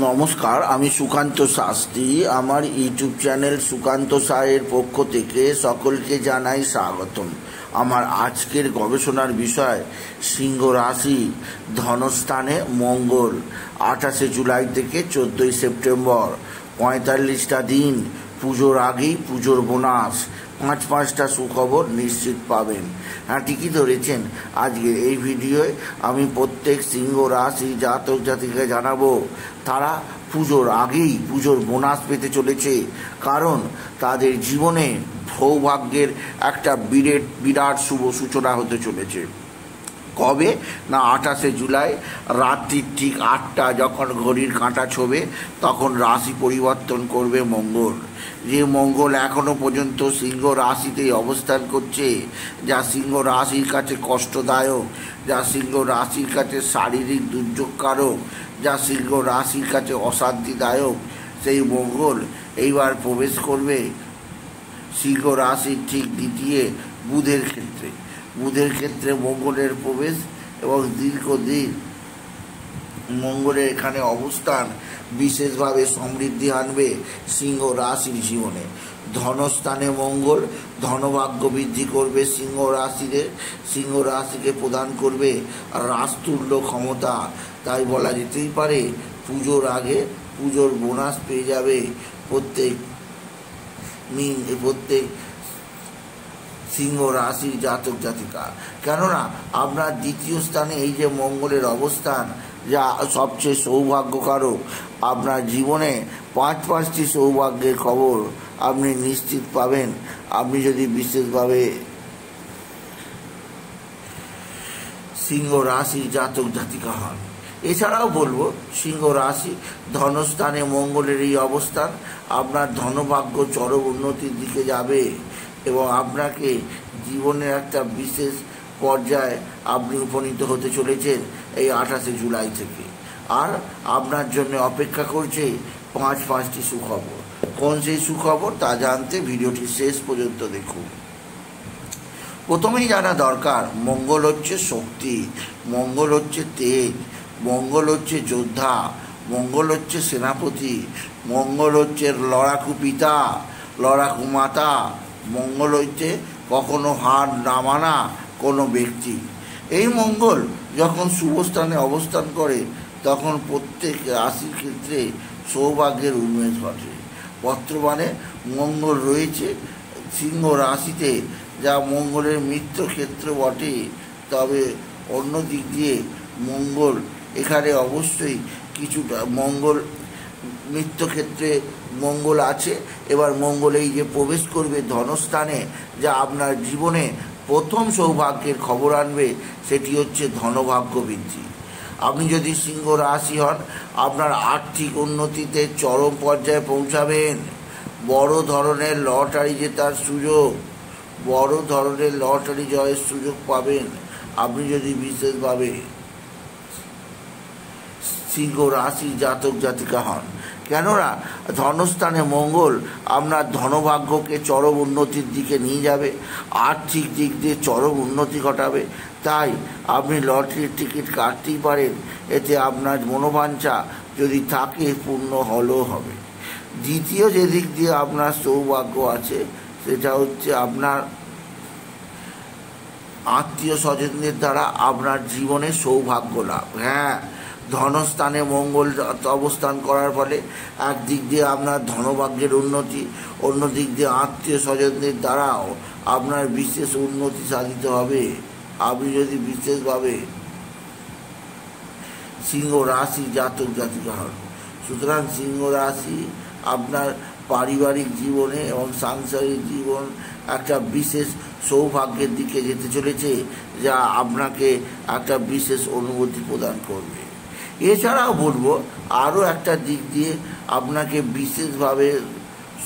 নমস্কার, আমি সুকান্ত শাস্ত্রী। আমার ইউটিউব চ্যানেল সুকান্ত সায়ের পক্ষ থেকে সকলকে জানাই স্বাগতম। আমার আজকের গবেষণার বিষয় সিংহ রাশি, ধনস্থানে মঙ্গল। 28শে জুলাই থেকে 14ই সেপ্টেম্বর, 45টা দিন। পুজোর আগেই পুজোর বোনাস, পাঁচটা সুখবর নিশ্চিত পাবেন। হ্যাঁ, ঠিকই ধরেছেন। আজকে এই ভিডিওয় আমি প্রত্যেক সিংহ রাশি জাতক জাতিকে জানাবো তারা পুজোর আগেই পুজোর বোনাস পেতে চলেছে, কারণ তাদের জীবনে সৌভাগ্যের একটা বিরাট শুভ সূচনা হতে চলেছে। কবে না 28শে জুলাই রাত্রির ঠিক 8টা যখন ঘড়ির কাঁটা ছোবে, তখন রাশি পরিবর্তন করবে মঙ্গল। যে মঙ্গল এখনো পর্যন্ত সিংহ রাশিতেই অবস্থান করছে, যা সিংহ রাশির কাছে কষ্টদায়ক, যা সিংহ রাশির কাছে শারীরিক দুর্যোগকারক, যা সিংহ রাশির কাছে অশান্তিদায়ক, সেই মঙ্গল এইবার প্রবেশ করবে সিংহ রাশির ঠিক দ্বিতীয় বুধের ক্ষেত্রে মঙ্গলের প্রবেশ এবং দীর্ঘদিন মঙ্গলের এখানে অবস্থান বিশেষভাবে সমৃদ্ধি আনবে সিংহ রাশির জীবনে। ধনস্থানে মঙ্গল ধনভাগ্য বৃদ্ধি করবে সিংহ রাশিকে প্রদান করবে রাজতুল্য ক্ষমতা। তাই বলা যেতেই পারে পুজোর আগে পুজোর বোনাস পেয়ে যাবে প্রত্যেক সিংহ রাশির জাতক জাতিকা। কেননা আপনার দ্বিতীয় স্থানে এই যে মঙ্গলের অবস্থান, যা সবচেয়ে সৌভাগ্যকারক, আপনার জীবনে পাঁচটি সৌভাগ্যের খবর আপনি নিশ্চিত পাবেন আপনি যদি বিশেষভাবে সিংহ রাশির জাতক জাতিকা হন। এছাড়াও বলবো, সিংহ রাশি ধনস্থানে মঙ্গলের এই অবস্থান আপনার ধনভাগ্য চরম উন্নতির দিকে যাবে এবং আপনাকে জীবনের একটা বিশেষ পর্যায়ে আপনি উপনীত হতে চলেছেন এই 28শে জুলাই থেকে। আর আপনার জন্য অপেক্ষা করছে পাঁচটি সুখবর। কোন সেই সুখবর তা জানতে ভিডিওটি শেষ পর্যন্ত দেখুন। প্রথমেই জানা দরকার, মঙ্গল হচ্ছে শক্তি, মঙ্গল হচ্ছে তেজ, মঙ্গল হচ্ছে যোদ্ধা, মঙ্গল হচ্ছে সেনাপতি, মঙ্গল হচ্ছে লড়াকু পিতা, লড়াকু মাতা, মঙ্গল হচ্ছে কখনো হার না মানা কোনো ব্যক্তি। এই মঙ্গল যখন শুভ স্থানে অবস্থান করে, তখন প্রত্যেক রাশির ক্ষেত্রে সৌভাগ্যের উন্মেষ ঘটে। বর্তমানে মঙ্গল রয়েছে সিংহ রাশিতে, যা মঙ্গলের মিত্র ক্ষেত্র বটে। তবে অন্য দিক দিয়ে মঙ্গল এখানে অবশ্যই কিছুটা মিত্র ক্ষেত্রে মঙ্গল আছে। এবার মঙ্গল এই যে প্রবেশ করবে ধনস্থানে, যা আপনার জীবনে প্রথম সৌভাগ্যের খবর আনবে, সেটি হচ্ছে ধনভাগ্য বৃদ্ধি। আপনি যদি সিংহ রাশি হন, আপনার আর্থিক উন্নতিতে চরম পর্যায়ে পৌঁছাবেন। বড় ধরনের লটারি জেতার সুযোগ, বড় ধরনের লটারি জয়ের সুযোগ পাবেন আপনি যদি বিশেষভাবে সিংহ রাশি জাতক জাতিকা হন। কেননা ধনস্থানে মঙ্গল আপনার ধনভাগ্যকে চরম উন্নতির দিকে নিয়ে যাবে, আর্থিক দিক দিয়ে চরম উন্নতি ঘটাবে। তাই আপনি লটারির টিকিট কাটতেই পারেন, এতে আপনার মনোবাঞ্ছা যদি থাকে পূর্ণ হলেও হবে। দ্বিতীয় যে দিক দিয়ে আপনার সৌভাগ্য আছে, সেটা হচ্ছে আপনার আত্মীয় স্বজনদের দ্বারা আপনার জীবনে সৌভাগ্য লাভ। হ্যাঁ, ধনস্থানে মঙ্গল অবস্থান করার ফলে একদিক দিয়ে আপনার ধনভাগ্যের উন্নতি, অন্য দিক দিয়ে আত্মীয় স্বজনদের দ্বারাও আপনার বিশেষ উন্নতি সাধিত হবে আপনি যদি বিশেষভাবে সিংহ রাশি জাতক জাতিকা হন। সুতরাং সিংহ রাশি আপনার পারিবারিক জীবনে এবং সাংসারিক জীবন একটা বিশেষ সৌভাগ্যের দিকে যেতে চলেছে, যা আপনাকে একটা বিশেষ অনুভূতি প্রদান করবে। এছাড়াও বলবো, আরও একটা দিক দিয়ে আপনাকে বিশেষভাবে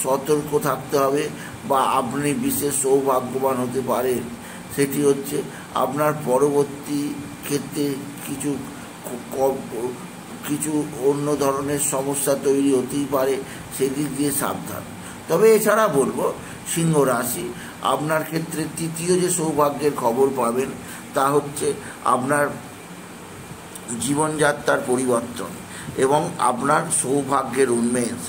সতর্ক থাকতে হবে বা আপনি বিশেষ সৌভাগ্যবান হতে পারেন। সেটি হচ্ছে আপনার পরবর্তী ক্ষেত্রে কিছু অন্য ধরনের সমস্যা তৈরি হতেই পারে, সেদিক দিয়ে সাবধান। তবে এছাড়া বলবো, সিংহ রাশি আপনার ক্ষেত্রে তৃতীয় যে সৌভাগ্যের খবর পাবেন, তা হচ্ছে আপনার জীবনযাত্রার পরিবর্তন। এবং আপনার সৌভাগ্যের উন্মেষ,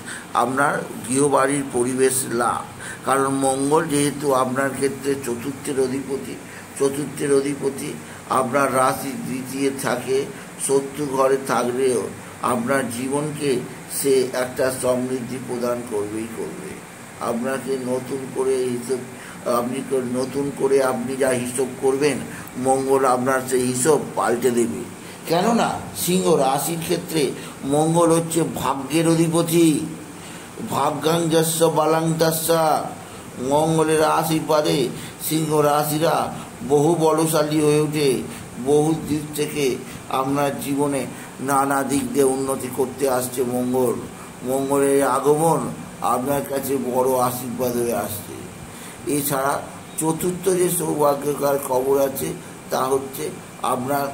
আপনার গৃহবাড়ির পরিবেশ লাভ। কারণ মঙ্গল যেহেতু আপনার ক্ষেত্রে চতুর্থের অধিপতি আপনার রাশি দ্বিতীয় থাকে, শত্রু ঘরে থাকলেও আপনার জীবনকে সে একটা সমৃদ্ধি প্রদান করবেই করবে। আপনাকে নতুন করে আপনি যা হিসাব করবেন, মঙ্গল আপনার সেই হিসাব পাল্টে দেবে। কেননা সিংহ রাশির ক্ষেত্রে মঙ্গল হচ্ছে ভাগ্যের অধিপতি। ভাগ্যাং যস্য বালাং তস্যা। মঙ্গলের আশীর্বাদে সিংহ রাশিরা বহু বলশালী হয়ে ওঠে। বহু দিক থেকে আপনার জীবনে নানা দিক দিয়ে উন্নতি করতে আসছে মঙ্গলের আগমন আপনার কাছে বড় আশীর্বাদ হয়ে আসছে। এছাড়া চতুর্থ যে সৌভাগ্যকর খবর আছে তা হচ্ছে আপনার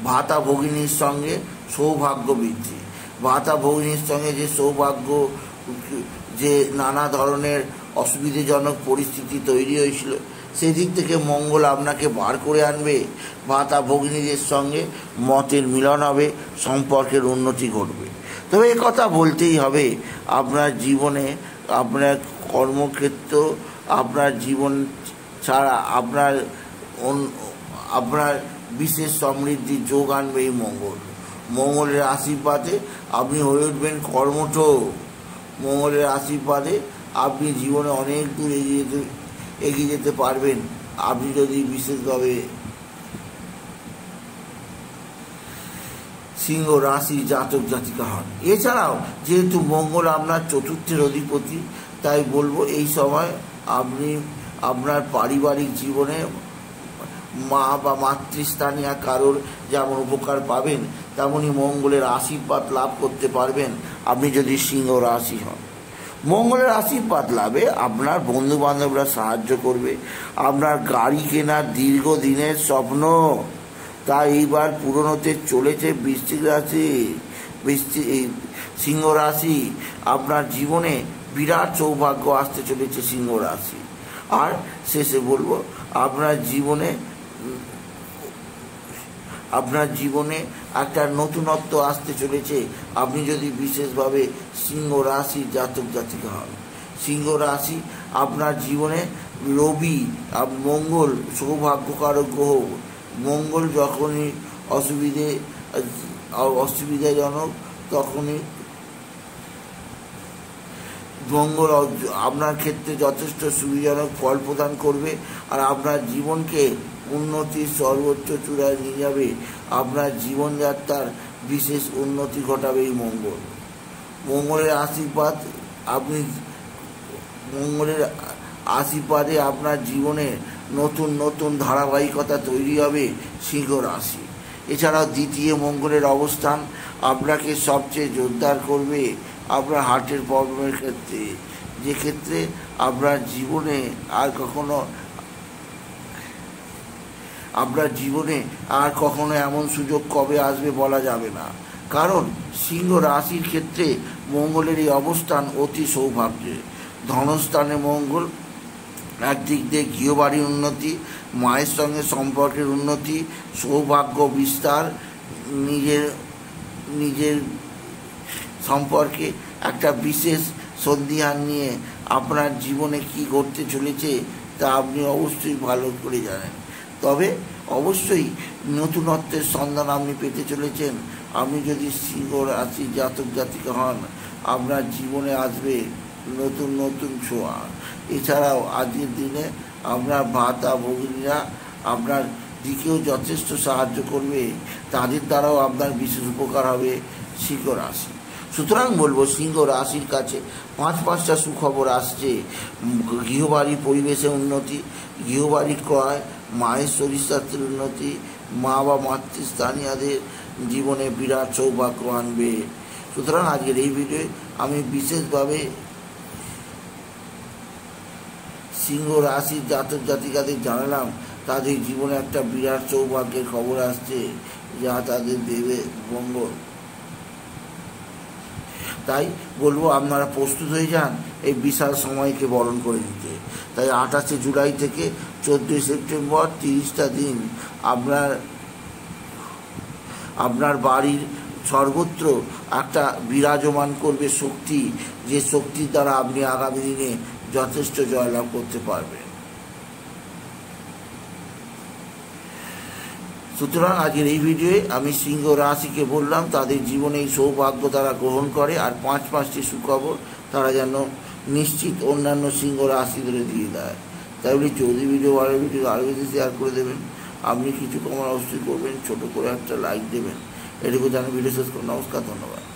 ভাতা ভগিনীর সঙ্গে সৌভাগ্য বৃদ্ধি। ভাতা ভগিনীর সঙ্গে যে সৌভাগ্য, যে নানা ধরনের অসুবিধাজনক পরিস্থিতি তৈরি হয়েছিল, সেদিক থেকে মঙ্গল আপনাকে বার করে আনবে। ভাতা ভগিনীদের সঙ্গে মতের মিলন হবে, সম্পর্কের উন্নতি ঘটবে। তবে কথা বলতেই হবে, আপনার জীবনে আপনার কর্মক্ষেত্র, আপনার জীবন ছাড়া আপনার বিশেষ সমৃদ্ধির যোগ আনবে এই মঙ্গলের আশীর্বাদে আপনি হয়ে উঠবেন কর্মঠ। মঙ্গলের আশীর্বাদে আপনি জীবনে অনেক দূর এগিয়ে যেতে পারবেন, আপনি যদি বিশেষভাবে সিংহ রাশি জাতক জাতিকা হন। এছাড়াও যেহেতু মঙ্গল আপনার চতুর্থের অধিপতি, তাই বলবো এই সময় আপনি আপনার পারিবারিক জীবনে মা বা মাতৃস্থানীয় কারোর যেমন উপকার পাবেন, তেমনই মঙ্গলের আশীর্বাদ লাভ করতে পারবেন আপনি যদি সিংহ রাশি হন। মঙ্গলের আশীর্বাদ লাভে আপনার বন্ধু বান্ধবরা সাহায্য করবে। আপনার গাড়ি কেনার দীর্ঘদিনের স্বপ্ন তা এইবার পূরণ হতে চলেছে সিংহ রাশি। আপনার জীবনে বিরাট সৌভাগ্য আসতে চলেছে সিংহ রাশি। আর শেষে বলবো, আপনার জীবনে একটা নতুনত্ব আসতে চলেছে আপনি যদি বিশেষভাবে সিংহ রাশি জাতক জাতিকা হন। সিংহ রাশি আপনার জীবনে রবি, মঙ্গল সৌভাগ্যকারক গ্রহ। মঙ্গল যখনই অসুবিধাজনক, তখনই মঙ্গল আপনার ক্ষেত্রে যথেষ্ট সুবিধাজনক ফল প্রদান করবে আর আপনার জীবনকে উন্নতির সর্বোচ্চ চূড়ায় নিয়ে যাবে। আপনার জীবনযাত্রার বিশেষ উন্নতি ঘটাবে এই মঙ্গলের আশীর্বাদে আপনার জীবনে নতুন ধারাবাহিকতা তৈরি হবে সিংহ রাশি। এছাড়াও দ্বিতীয় মঙ্গলের অবস্থান আপনাকে সবচেয়ে জোরদার করবে আপনার হার্টের প্রবলেমের ক্ষেত্রে, যে ক্ষেত্রে আপনার জীবনে আর কখনো এমন সুযোগ কবে আসবে বলা যাবে না। কারণ সিংহ রাশির ক্ষেত্রে মঙ্গলের এই অবস্থান অতি সৌভাগ্যের। ধনস্থানে মঙ্গল একদিক দিয়ে গৃহবাড়ির উন্নতি, মায়ের সঙ্গে সম্পর্কের উন্নতি, সৌভাগ্য বিস্তার, নিজের সম্পর্কে একটা বিশেষ সন্ধিহান নিয়ে আপনার জীবনে কি ঘটতে চলেছে তা আপনি অবশ্যই ভালো করে জানেন। তবে অবশ্যই নতুনত্বের সন্ধান আপনি পেতে চলেছেন। আপনি যদি সিংহ রাশি জাতক জাতিকা হন, আপনার জীবনে আসবে নতুন ছোঁয়া। এছাড়াও আজকের দিনে আপনার ভাতা ভগিনীরা আপনার দিকেও যথেষ্ট সাহায্য করবে, তাদের দ্বারাও আপনার বিশেষ উপকার হবে সিংহ রাশি। সুতরাং বলবো, সিংহ রাশির কাছে পাঁচটা সুখবর আসছে। গৃহবাড়ির পরিবেশে উন্নতি, গৃহবাড়ি ক্রয়, মায়ের শরীর স্বাস্থ্যের উন্নতি, মা বা মাতৃস্থানীয়দের জীবনে বিরাট সৌভাগ্য আনবে। সুতরাং আজকের এই ভিডিওয়ে আমি বিশেষভাবে সিংহ রাশির জাতক জাতিকাদের জানালাম তাদের জীবনে একটা বিরাট সৌভাগ্যের খবর আসছে, যা তাদের দেবে মঙ্গল। তাই বলবো, আপনারা প্রস্তুত হয়ে যান এই বিশাল সময়কে বরণ করে নিতে। তাই 28 জুলাই থেকে 14 সেপ্টেম্বর 30টা দিন আপনার বাড়ির সর্বত্র একটা বিরাজমান করবে শক্তি, যে শক্তির দ্বারা আপনি আগামী দিনে যথেষ্ট জয়লাভ করতে পারবেন। সুতরাং আজকের এই ভিডিওয়ে আমি সিংহ রাশিকে বললাম তাদের জীবনে এই সৌভাগ্য তারা গ্রহণ করে, আর 5টি সুখবর তারা যেন নিশ্চিত অন্যান্য সিংহ রাশিদের দিয়ে দেয়। তাই বলি যদি ভিডিও ভালো ভিডিও আরও বেশি শেয়ার করে দেবেন। আপনি কিছু কমার অবশ্যই করবেন, ছোটো করে একটা লাইক দেবেন। এটুকু জানি ভিডিও শেষ করুন। নমস্কার, ধন্যবাদ।